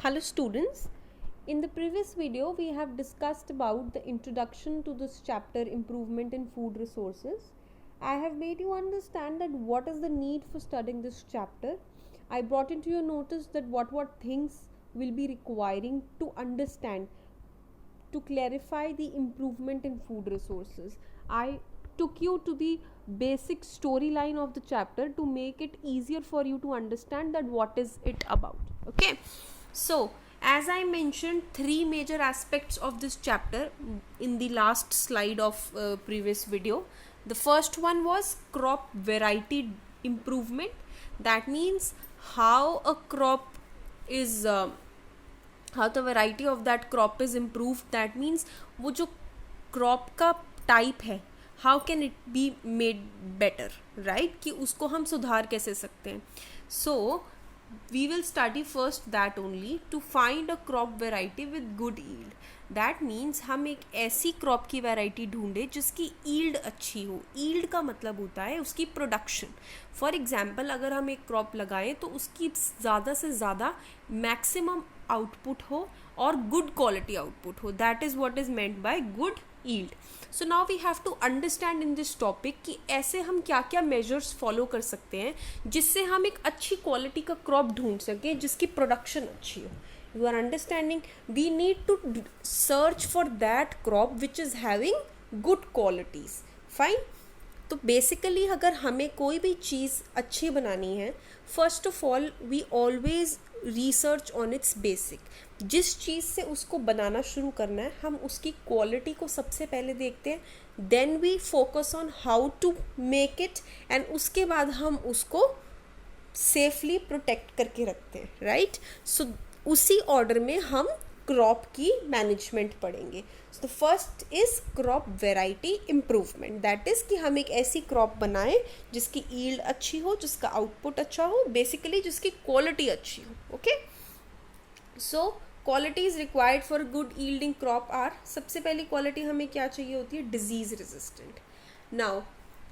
Hello students, in the previous video we have discussed about the introduction to this chapter improvement in food resources. I have made you understand that what is the need for studying this chapter. I brought into your notice that what things will be requiring to understand to clarify the improvement in food resources. I took you to the basic storyline of the chapter to make it easier for you to understand that what is it about. Okay, so as I mentioned three major aspects of this chapter in the last slide of previous video. The first one was crop variety improvement. That means how a crop is how the variety of that crop is improved. That means वो जो crop का type है, how can it be made better, right? कि उसको हम सुधार कैसे सकते हैं. So we will study first that only to find a crop variety with good yield. That means हम एक ऐसी crop की variety ढूंढे जिसकी yield अच्छी हो. yield का मतलब होता है उसकी production. For example, अगर हम एक crop लगाएं तो उसकी ज़्यादा से ज़्यादा maximum output हो और good quality output हो. That is what is meant by good yield. So now we have to understand in this topic कि ऐसे हम क्या क्या measures follow कर सकते हैं जिससे हम एक अच्छी quality का crop ढूंढ सकें जिसकी production अच्छी हो. You are understanding? We need to search for that crop which is having good qualities. Fine? तो बेसिकली अगर हमें कोई भी चीज़ अच्छी बनानी है, first of all we always research on its basic. जिस चीज़ से उसको बनाना शुरू करना है हम उसकी क्वालिटी को सबसे पहले देखते हैं, then we focus on how to make it and उसके बाद हम उसको सेफली प्रोटेक्ट करके रखते हैं, राइट? सो उसी ऑर्डर में हम क्रॉप की मैनेजमेंट पढ़ेंगे. So first is crop variety improvement. That is कि हम एक ऐसी क्रॉप बनाएं जिसकी ईल्ड अच्छी हो, जिसका आउटपुट अच्छा हो, बेसिकली जिसकी क्वालिटी अच्छी हो. Okay, so qualities required for good yielding crop are. सबसे पहली क्वालिटी हमें क्या चाहिए होती है? Disease resistant. नाउ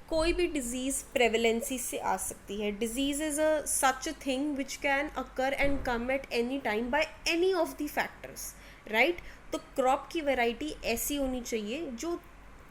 कोई भी डिजीज़ प्रेवलेंसी से आ सकती है. Disease is a such a thing which can occur and come at any time by any of the factors, right? तो क्रॉप की वैरायटी ऐसी होनी चाहिए जो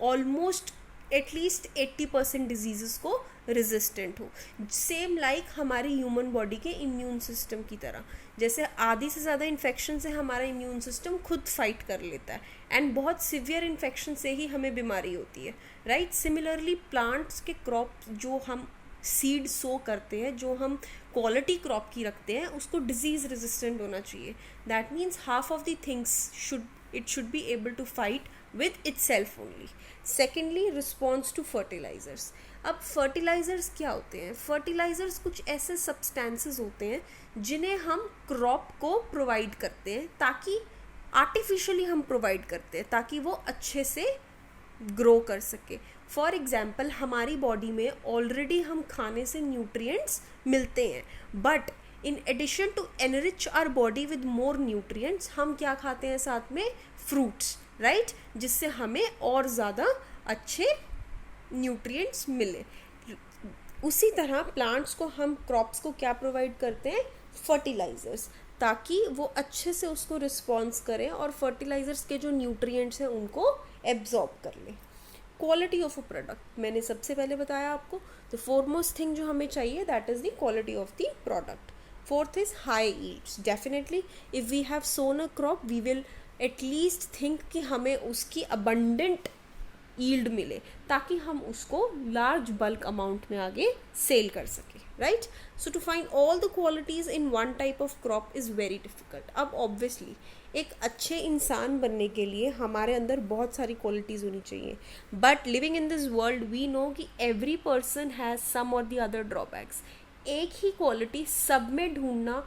ऑलमोस्ट एटलीस्ट 80% डिजीज़ को रेजिस्टेंट हो. सेम लाइक हमारी ह्यूमन बॉडी के इम्यून सिस्टम की तरह. जैसे आधी से ज़्यादा इन्फेक्शन से हमारा इम्यून सिस्टम खुद फाइट कर लेता है एंड बहुत सिवियर इन्फेक्शन से ही हमें बीमारी होती है, राइट? सिमिलरली प्लांट्स के क्रॉप जो हम सीड सो करते हैं, जो हम क्वालिटी क्रॉप की रखते हैं, उसको डिजीज़ रेजिस्टेंट होना चाहिए. That means half of the things should be able to fight with itself only. Secondly, response to fertilizers. अब fertilizers क्या होते हैं? fertilizers कुछ ऐसे substances होते हैं जिन्हें हम crop को provide करते हैं, ताकि artificially हम provide करते हैं ताकि वो अच्छे से grow कर सके. फॉर एग्जाम्पल हमारी बॉडी में ऑलरेडी हम खाने से न्यूट्रिएंट्स मिलते हैं, but in addition to enrich our body with more nutrients हम क्या खाते हैं साथ में? Fruits, right? जिससे हमें और ज़्यादा अच्छे न्यूट्रिएंट्स मिले. उसी तरह प्लांट्स को हम क्रॉप्स को क्या प्रोवाइड करते हैं? फर्टिलाइजर्स, ताकि वो अच्छे से उसको रिस्पॉन्स करें और फर्टिलाइजर्स के जो न्यूट्रिएंट्स हैं उनको एब्जॉर्ब कर लें. क्वालिटी ऑफ अ प्रोडक्ट मैंने सबसे पहले बताया आपको. द फोरमोस्ट थिंग जो हमें चाहिए that is the quality of the product. Fourth is high yields. Definitely if we have sown a crop we will at least think कि हमें उसकी अबंडेंट यील्ड मिले ताकि हम उसको लार्ज बल्क अमाउंट में आगे सेल कर सकें, right? So to find all the qualities in one type of crop is very difficult. अब ऑब्वियसली एक अच्छे इंसान बनने के लिए हमारे अंदर बहुत सारी क्वालिटीज़ होनी चाहिए, but living in this world we know कि every person has some or the other drawbacks. एक ही क्वालिटी सब में ढूंढना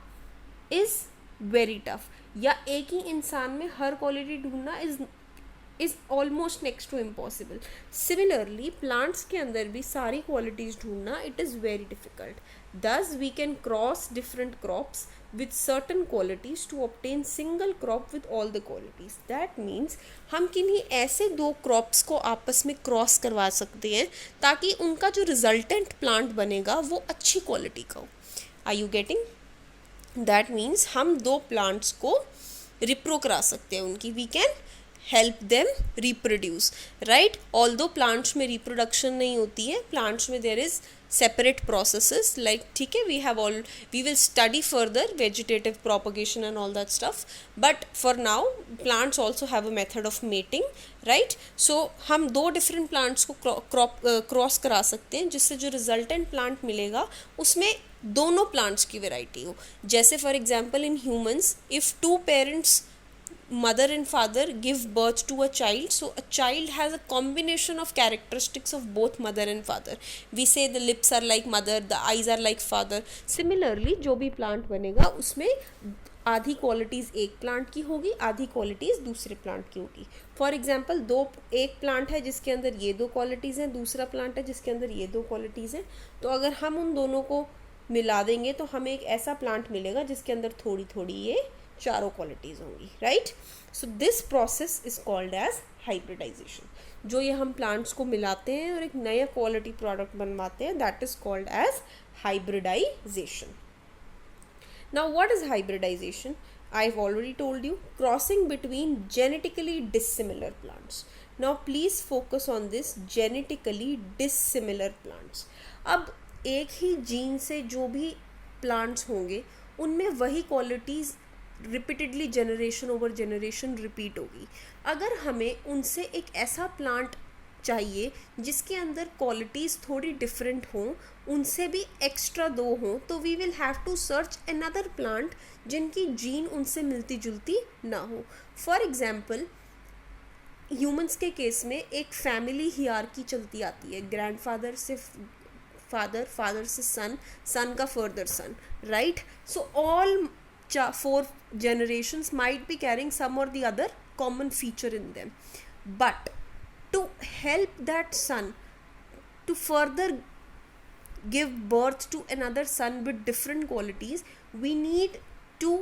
इज़ वेरी टफ, या एक ही इंसान में हर क्वालिटी ढूंढना is almost next to impossible. Similarly plants के अंदर भी सारी क्वालिटीज़ ढूंढना it is very difficult. Thus we can cross different crops with certain qualities to obtain single crop with all the qualities. That means हम किन्हीं ऐसे दो crops को आपस में क्रॉस करवा सकते हैं ताकि उनका जो रिजल्टेंट प्लांट बनेगा वो अच्छी क्वालिटी का हो. Are you getting? That means हम दो प्लांट्स को रिप्रो करा सकते हैं उनकी, we can help them reproduce, right. Although plants में रिप्रोडक्शन नहीं होती है, प्लांट्स में there is separate processes, like ठीक है, we will study further vegetative propagation and all that stuff, but for now plants also have a method of mating, right. So हम दो different plants को cross करा सकते हैं, जिससे जो रिजल्टेंट प्लांट मिलेगा उसमें दोनों प्लांट्स की वेराइटी हो। जैसे for example in humans, if two parents, mother and father, give birth to a child, so a child has a combination of characteristics of both mother and father. We say the lips are like mother, the eyes are like father. Similarly जो भी plant बनेगा उसमें आधी qualities एक plant की होगी, आधी qualities दूसरे प्लांट की होगी। फॉर एग्जाम्पल एक प्लांट है जिसके अंदर ये दो क्वालिटीज़ हैं, दूसरा प्लांट है जिसके अंदर ये दो क्वालिटीज़ हैं, तो अगर हम उन दोनों को मिला देंगे तो हमें एक ऐसा प्लांट मिलेगा जिसके अंदर थोड़ी थोड़ी ये चारों क्वालिटीज़ होंगी, right. So this process is called as hybridization. जो ये हम प्लांट्स को मिलाते हैं और एक नया क्वालिटी प्रोडक्ट बनवाते हैं, that is called as hybridization. Now what is hybridization? I have already told you, crossing between genetically dissimilar plants. Now please focus on this, genetically dissimilar plants. अब एक ही जीन से जो भी प्लांट्स होंगे उनमें वही qualities repeatedly generation over generation repeat होगी। अगर हमें उनसे एक ऐसा प्लांट चाहिए जिसके अंदर क्वालिटीज़ थोड़ी डिफरेंट हों, उनसे भी एक्स्ट्रा दो हों, तो we will have to search another plant जिनकी जीन उनसे मिलती जुलती ना हो। फॉर एग्जाम्पल ह्यूमंस के केस में एक फैमिली हियरार्की चलती आती है, ग्रैंडफादर से फादर, फादर से सन, सन का further son, right. So all 4 generations might be carrying some or the other common feature in them, but to help that son to further give birth to another son with different qualities, we need to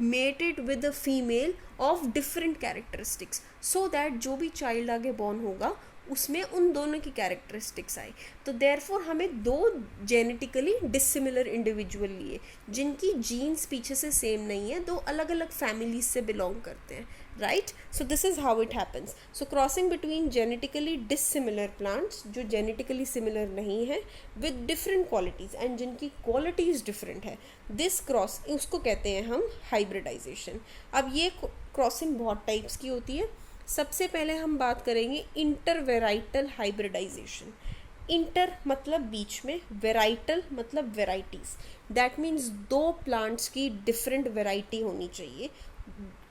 mate it with a female of different characteristics, so that जो भी child आगे born होगा उसमें उन दोनों की characteristics आई। तो therefore हमें दो जेनेटिकली डिसिमिलर इंडिविजुअल लिए जिनकी जीन्स पीछे से सेम नहीं है, दो अलग अलग फैमिलीज से बिलोंग करते हैं, right. So this is how it happens. So crossing between genetically dissimilar plants, जो जेनेटिकली सिमिलर नहीं है, विद डिफरेंट क्वालिटीज़ एंड जिनकी क्वालिटीज़ डिफरेंट है, दिस क्रॉस, उसको कहते हैं हम हाइब्रिडाइजेशन। अब ये क्रॉसिंग बहुत टाइप्स की होती है। सबसे पहले हम बात करेंगे इंटरवेराइटल हाइब्रिडाइजेशन। इंटर मतलब बीच में, वेराइटल मतलब वेराइटीज़, दैट मीन्स दो प्लांट्स की डिफरेंट वेराइटी होनी चाहिए,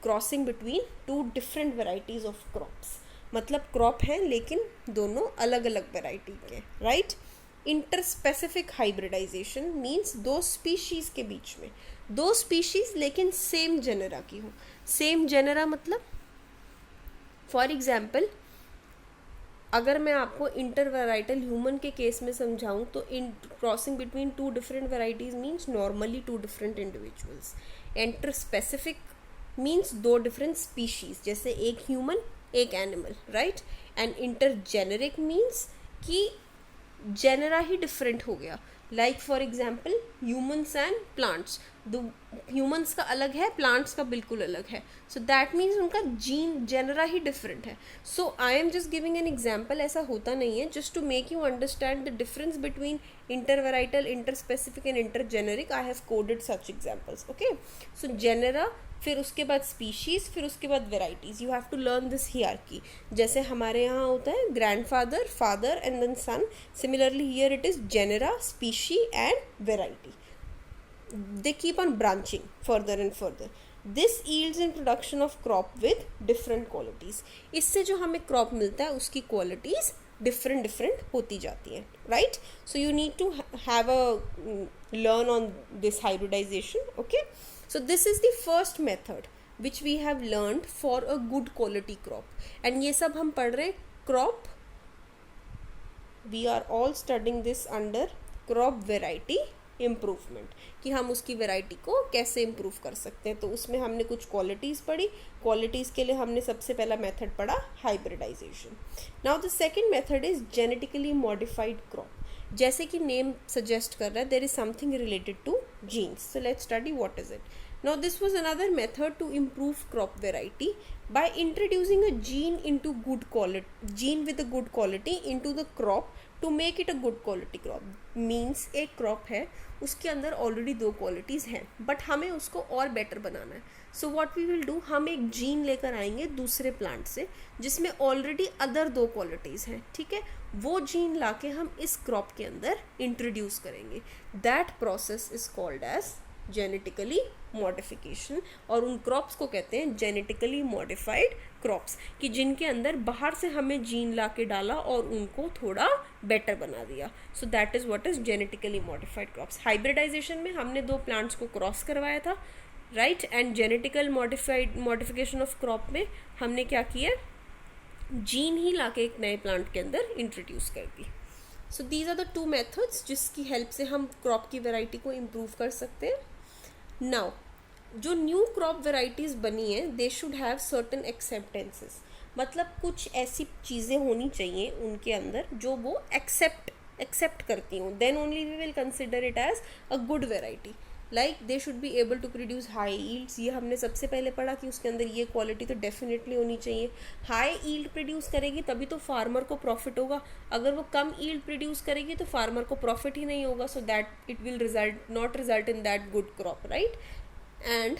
crossing between 2 different varieties of crops, मतलब क्रॉप हैं लेकिन दोनों अलग अलग वेराइटी के, right. Interspecific hybridization means दो स्पीशीज़ के बीच में, दो स्पीशीज़ लेकिन सेम जेनेरा की हो। सेम जेनेरा मतलब फॉर एग्जाम्पल अगर मैं आपको इंटरवेराइटल ह्यूमन के केस में समझाऊं तो in crossing between 2 different varieties means normally 2 different individuals. Interspecific means 2 different species, जैसे एक ह्यूमन एक animal, right. And intergeneric means कि जेनेरा ही डिफरेंट हो गया, like for example humans and plants, humans का अलग है, प्लांट्स का बिल्कुल अलग है, सो दैट मीन्स उनका जीन जेनेरा ही डिफरेंट है। So I am just giving an example, ऐसा होता नहीं है, just to make you understand the difference between intervarietal, interspecific and intergeneric. I have coded such examples, okay. So genera, फिर उसके बाद स्पीशीज़, फिर उसके बाद varieties. You have to learn this hierarchy. जैसे हमारे यहाँ होता है grandfather, father and then son, similarly here it is genera, species and variety. They keep on branching further and further. This yields in production of crop with different qualities. इससे जो हमें crop मिलता है उसकी qualities different होती जाती हैं, right? So you need to have a learn on this hybridization, okay? So this is the first method which we have learned for a good quality crop. And ये सब हम पढ़ रहे हैं crop. We are all studying this under crop variety improvement, कि हम उसकी variety को कैसे इम्प्रूव कर सकते हैं। तो उसमें हमने कुछ क्वालिटीज़ पढ़ी, क्वालिटीज़ के लिए हमने सबसे पहला मेथड पढ़ा hybridization. Now the second method is genetically modified crop. जैसे कि नेम सजेस्ट कर रहा है, there is something related to genes. So let's study what is it. Now this was another method to improve crop variety by introducing a gene with a good quality into the crop to make it a good quality crop. Means एक crop है, उसके अंदर already 2 qualities हैं, but हमें उसको और better बनाना है. So what we will do, हम एक जीन लेकर आएंगे दूसरे प्लांट से जिसमें ऑलरेडी अदर 2 क्वालिटीज़ हैं. ठीक है, वो जीन लाके हम इस क्रॉप के अंदर इंट्रोड्यूस करेंगे. That process is called as genetically modification, और उन क्रॉप्स को कहते हैं जेनेटिकली मॉडिफाइड क्रॉप्स, कि जिनके अंदर बाहर से हमें जीन ला के डाला और उनको थोड़ा बेटर बना दिया. So that is what is genetically modified crops. Hybridization में हमने 2 प्लांट्स को क्रॉस करवाया था, right, and genetical modification of crop में हमने क्या किया, जीन ही लाके एक नए प्लांट के अंदर इंट्रोड्यूस कर दी. So these are the 2 methods जिसकी हेल्प से हम क्रॉप की वेराइटी को इम्प्रूव कर सकते हैं. नाउ जो न्यू क्रॉप वेराइटीज़ बनी हैं, they should have certain acceptances. मतलब कुछ ऐसी चीज़ें होनी चाहिए उनके अंदर जो वो एक्सेप्ट करती हूँ. Then only we will consider it as a good variety. Like they should be able to produce high yields. ये हमने सबसे पहले पढ़ा कि उसके अंदर ये क्वालिटी तो डेफिनेटली होनी चाहिए. हाई ईल्ड प्रोड्यूस करेगी तभी तो फार्मर को प्रॉफिट होगा. अगर वो कम ईल्ड प्रोड्यूस करेगी तो फार्मर को प्रॉफिट ही नहीं होगा. So that it will not result in that good crop, right. And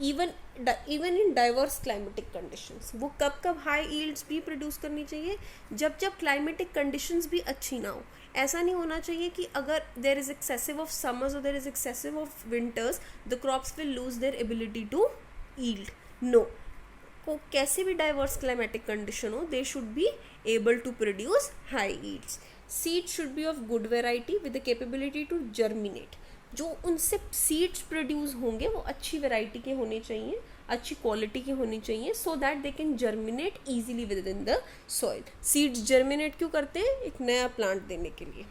even in diverse climatic conditions, वो कब हाई ईल्ड्स भी प्रोड्यूस करनी चाहिए, जब क्लाइमेटिक कंडीशंस भी अच्छी ना हो. ऐसा नहीं होना चाहिए कि अगर there is excessive of summers और there is excessive of winters, the crops will lose their ability to yield. No, को कैसे भी डाइवर्स क्लाइमेटिक कंडीशन हो, they should be able to produce high yields. Seed should be of good variety with the capability to germinate. जो उनसे seeds produce होंगे वो अच्छी variety के होने चाहिए, अच्छी क्वालिटी के होनी चाहिए, so that they can germinate easily with in the soil. Seeds germinate क्यों करते हैं? एक नया प्लांट देने के लिए.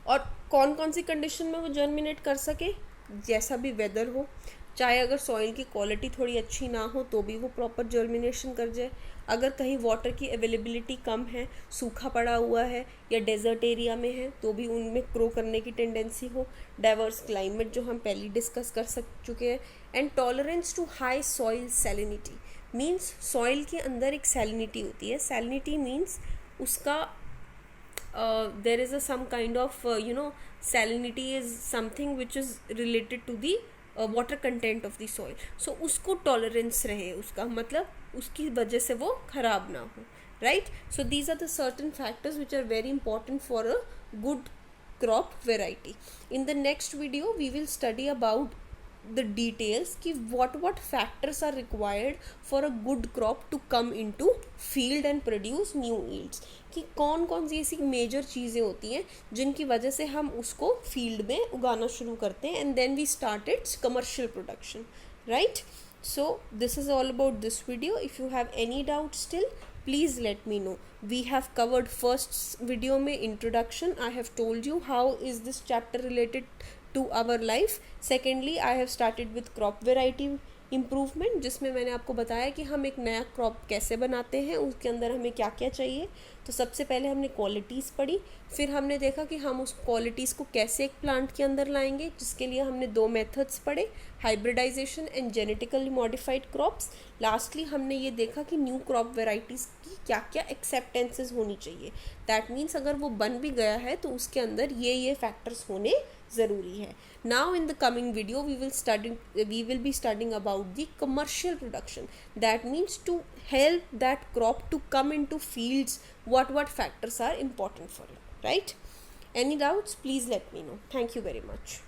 और कौन कौन सी कंडीशन में वो जर्मिनेट कर सके? जैसा भी वेदर हो, चाहे अगर सॉइल की क्वालिटी थोड़ी अच्छी ना हो तो भी वो प्रॉपर जर्मिनेशन कर जाए. अगर कहीं वाटर की अवेलेबिलिटी कम है, सूखा पड़ा हुआ है या डेजर्ट एरिया में है, तो भी उनमें ग्रो करने की टेंडेंसी हो. डाइवर्स क्लाइमेट जो हम पहले डिस्कस कर चुके हैं. And tolerance to high soil salinity means soil के अंदर एक सैलिनिटी होती है. सैलिनिटी मीन्स उसका there is a some kind of salinity is something which is related to the water content of the soil. So उसको tolerance रहे, उसका मतलब उसकी वजह से वो ख़राब ना हो, right. So these are the certain factors which are very important for a good crop variety. In the next video we will study about the details कि what factors are required for a good crop to come into field and produce new yields. कि कौन कौन सी ऐसी major चीज़ें होती हैं जिनकी वजह से हम उसको फील्ड में उगाना शुरू करते हैं, and then we start its commercial production, right. So this is all about this video. If you have any doubt still, please let me know. We have covered first video में introduction. I have told you how is this chapter related to our life. Secondly, I have started with crop variety improvement, जिसमें मैंने आपको बताया कि हम एक नया crop कैसे बनाते हैं, उसके अंदर हमें क्या क्या चाहिए. तो सबसे पहले हमने क्वालिटीज़ पढ़ी, फिर हमने देखा कि हम उस क्वालिटीज़ को कैसे एक प्लांट के अंदर लाएंगे, जिसके लिए हमने 2 मेथड्स पढ़े, hybridization and genetically modified crops. Lastly हमने ये देखा कि न्यू क्रॉप वेराइटीज़ की क्या क्या एक्सेप्टेंसेस होनी चाहिए. दैट मीन्स अगर वो बन भी गया है तो उसके अंदर ये फैक्टर्स होने ज़रूरी है. Now in the coming video we will be studying about the commercial production. That means to help that crop to come into fields, what factors are important for it, right? Any doubts, please let me know. Thank you very much.